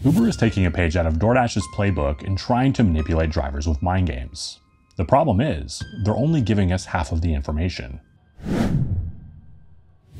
Uber is taking a page out of DoorDash's playbook and trying to manipulate drivers with mind games. The problem is, they're only giving us half of the information.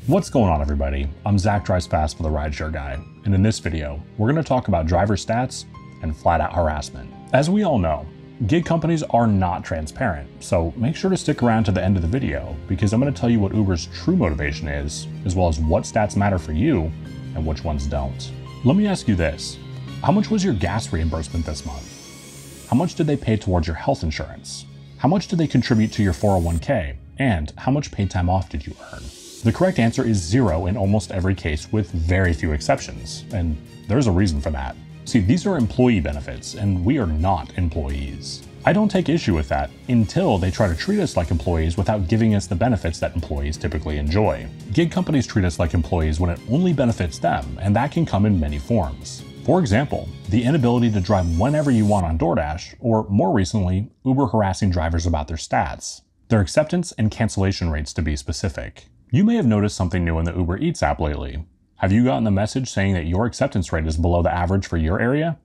What's going on, everybody? I'm Zach Drives Fast for the Rideshare Guy, and in this video, we're going to talk about driver stats and flat-out harassment. As we all know, gig companies are not transparent, so make sure to stick around to the end of the video because I'm going to tell you what Uber's true motivation is, as well as what stats matter for you and which ones don't. Let me ask you this. How much was your gas reimbursement this month? How much did they pay towards your health insurance? How much did they contribute to your 401k? And how much paid time off did you earn? The correct answer is 0 in almost every case, with very few exceptions, and there's a reason for that. See, these are employee benefits, and we are not employees. I don't take issue with that until they try to treat us like employees without giving us the benefits that employees typically enjoy. Gig companies treat us like employees when it only benefits them, and that can come in many forms. For example, the inability to drive whenever you want on DoorDash, or more recently, Uber harassing drivers about their stats, their acceptance and cancellation rates to be specific. You may have noticed something new in the Uber Eats app lately. Have you gotten the message saying that your acceptance rate is below the average for your area?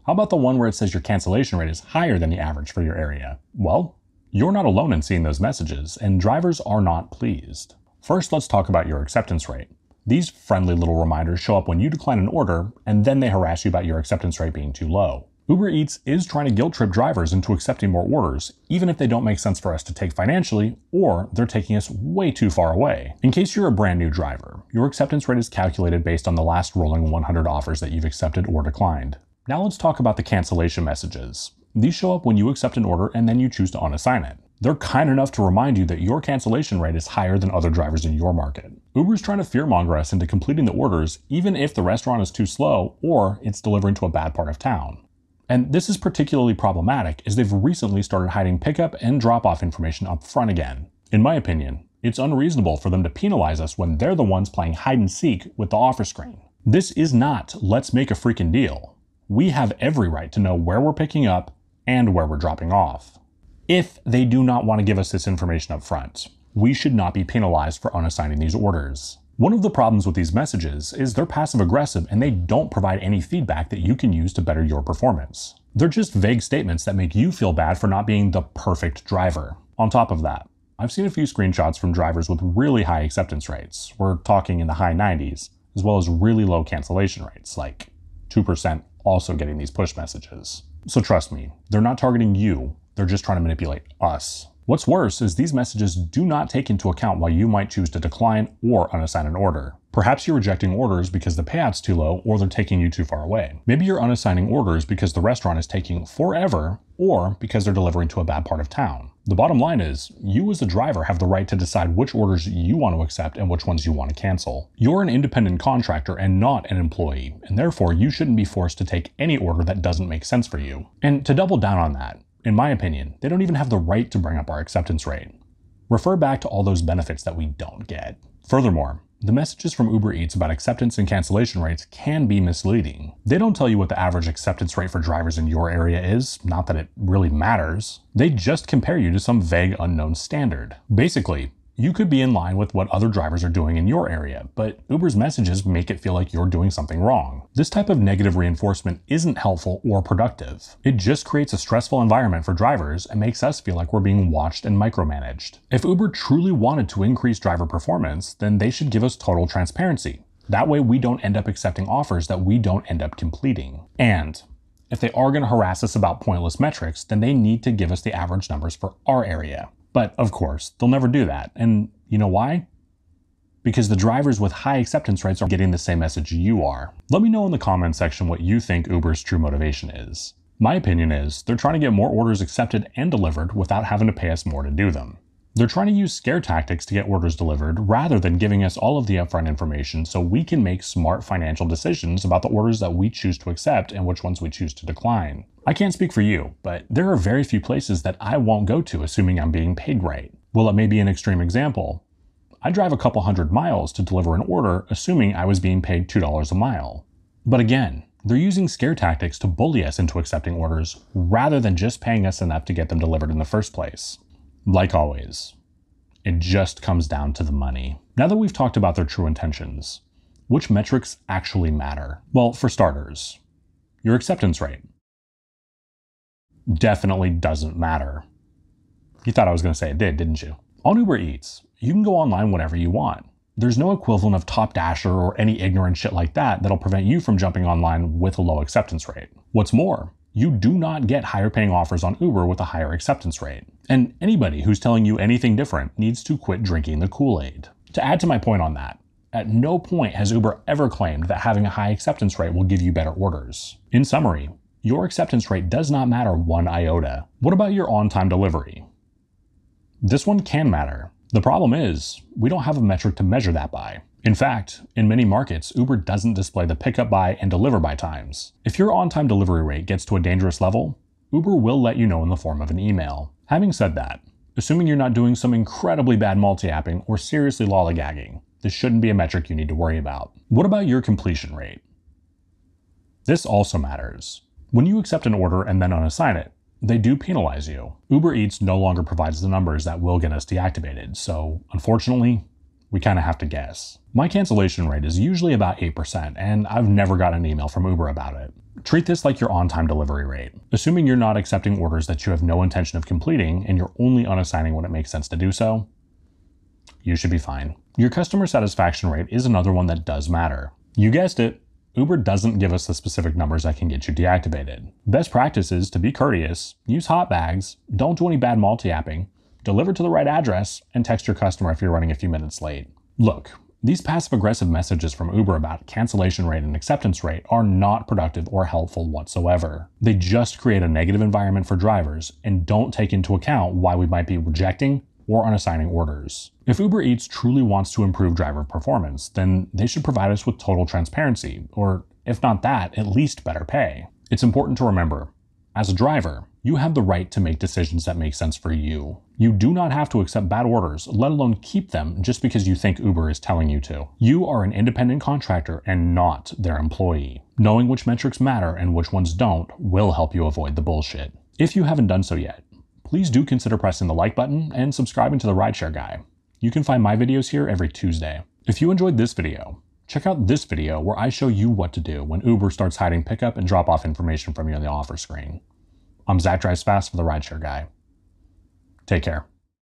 How about the one where it says your cancellation rate is higher than the average for your area? Well, you're not alone in seeing those messages, and drivers are not pleased. First, let's talk about your acceptance rate. These friendly little reminders show up when you decline an order, and then they harass you about your acceptance rate being too low. Uber Eats is trying to guilt trip drivers into accepting more orders, even if they don't make sense for us to take financially, or they're taking us way too far away. In case you're a brand new driver, your acceptance rate is calculated based on the last rolling 100 offers that you've accepted or declined. Now let's talk about the cancellation messages. These show up when you accept an order and then you choose to unassign it. They're kind enough to remind you that your cancellation rate is higher than other drivers in your market. Uber's trying to fearmonger us into completing the orders even if the restaurant is too slow or it's delivering to a bad part of town. And this is particularly problematic as they've recently started hiding pickup and drop-off information up front again. In my opinion, it's unreasonable for them to penalize us when they're the ones playing hide and seek with the offer screen. This is not let's make a freaking deal. We have every right to know where we're picking up and where we're dropping off. If they do not want to give us this information up front, we should not be penalized for unassigning these orders. One of the problems with these messages is they're passive aggressive and they don't provide any feedback that you can use to better your performance. They're just vague statements that make you feel bad for not being the perfect driver. On top of that, I've seen a few screenshots from drivers with really high acceptance rates. We're talking in the high 90s, as well as really low cancellation rates, like 2% also getting these push messages. So trust me, they're not targeting you, they're just trying to manipulate us. What's worse is these messages do not take into account why you might choose to decline or unassign an order. Perhaps you're rejecting orders because the payout's too low or they're taking you too far away. Maybe you're unassigning orders because the restaurant is taking forever or because they're delivering to a bad part of town. The bottom line is, you as a driver have the right to decide which orders you want to accept and which ones you want to cancel. You're an independent contractor and not an employee, and therefore you shouldn't be forced to take any order that doesn't make sense for you. And to double down on that, in my opinion, they don't even have the right to bring up our acceptance rate. Refer back to all those benefits that we don't get. Furthermore, the messages from Uber Eats about acceptance and cancellation rates can be misleading. They don't tell you what the average acceptance rate for drivers in your area is, not that it really matters. They just compare you to some vague unknown standard. Basically, you could be in line with what other drivers are doing in your area, but Uber's messages make it feel like you're doing something wrong. This type of negative reinforcement isn't helpful or productive. It just creates a stressful environment for drivers and makes us feel like we're being watched and micromanaged. If Uber truly wanted to increase driver performance, then they should give us total transparency. That way we don't end up accepting offers that we don't end up completing. And if they are going to harass us about pointless metrics, then they need to give us the average numbers for our area. But of course, they'll never do that. And you know why? Because the drivers with high acceptance rates are getting the same message you are. Let me know in the comments section what you think Uber's true motivation is. My opinion is they're trying to get more orders accepted and delivered without having to pay us more to do them. They're trying to use scare tactics to get orders delivered rather than giving us all of the upfront information so we can make smart financial decisions about the orders that we choose to accept and which ones we choose to decline. I can't speak for you, but there are very few places that I won't go to assuming I'm being paid right. Well, it may be an extreme example. I drive a couple hundred miles to deliver an order assuming I was being paid $2 a mile. But again, they're using scare tactics to bully us into accepting orders rather than just paying us enough to get them delivered in the first place. Like always, it just comes down to the money. Now that we've talked about their true intentions, which metrics actually matter? Well, for starters, Your acceptance rate definitely doesn't matter. You thought I was going to say it did, didn't you? On Uber Eats, you can go online whenever you want. There's no equivalent of Top Dasher or any ignorant shit like that that'll prevent you from jumping online with a low acceptance rate. What's more, you do not get higher paying offers on Uber with a higher acceptance rate. And anybody who's telling you anything different needs to quit drinking the Kool-Aid. To add to my point on that, at no point has Uber ever claimed that having a high acceptance rate will give you better orders. In summary, your acceptance rate does not matter one iota. What about your on-time delivery? This one can matter. The problem is, we don't have a metric to measure that by. In fact, in many markets, Uber doesn't display the pickup by and deliver by times. If your on-time delivery rate gets to a dangerous level, Uber will let you know in the form of an email. Having said that, assuming you're not doing some incredibly bad multi-apping or seriously lollygagging, this shouldn't be a metric you need to worry about. What about your completion rate? This also matters. When you accept an order and then unassign it, they do penalize you. Uber Eats no longer provides the numbers that will get us deactivated, so unfortunately, we kind of have to guess. My cancellation rate is usually about 8%, and I've never gotten an email from Uber about it. Treat this like your on-time delivery rate. Assuming you're not accepting orders that you have no intention of completing and you're only unassigning when it makes sense to do so, you should be fine. Your customer satisfaction rate is another one that does matter. You guessed it, Uber doesn't give us the specific numbers that can get you deactivated. Best practice is to be courteous, use hot bags, don't do any bad multi-apping, deliver to the right address, and text your customer if you're running a few minutes late. Look, these passive-aggressive messages from Uber about cancellation rate and acceptance rate are not productive or helpful whatsoever. They just create a negative environment for drivers and don't take into account why we might be rejecting or unassigning orders. If Uber Eats truly wants to improve driver performance, then they should provide us with total transparency, or if not that, at least better pay. It's important to remember, as a driver, you have the right to make decisions that make sense for you. You do not have to accept bad orders, let alone keep them just because you think Uber is telling you to. You are an independent contractor and not their employee. Knowing which metrics matter and which ones don't will help you avoid the bullshit. If you haven't done so yet, please do consider pressing the like button and subscribing to the Rideshare Guy. You can find my videos here every Tuesday. If you enjoyed this video, check out this video where I show you what to do when Uber starts hiding pickup and drop-off information from you on the offer screen. I'm Zach Drives Fast for the Rideshare Guy. Take care.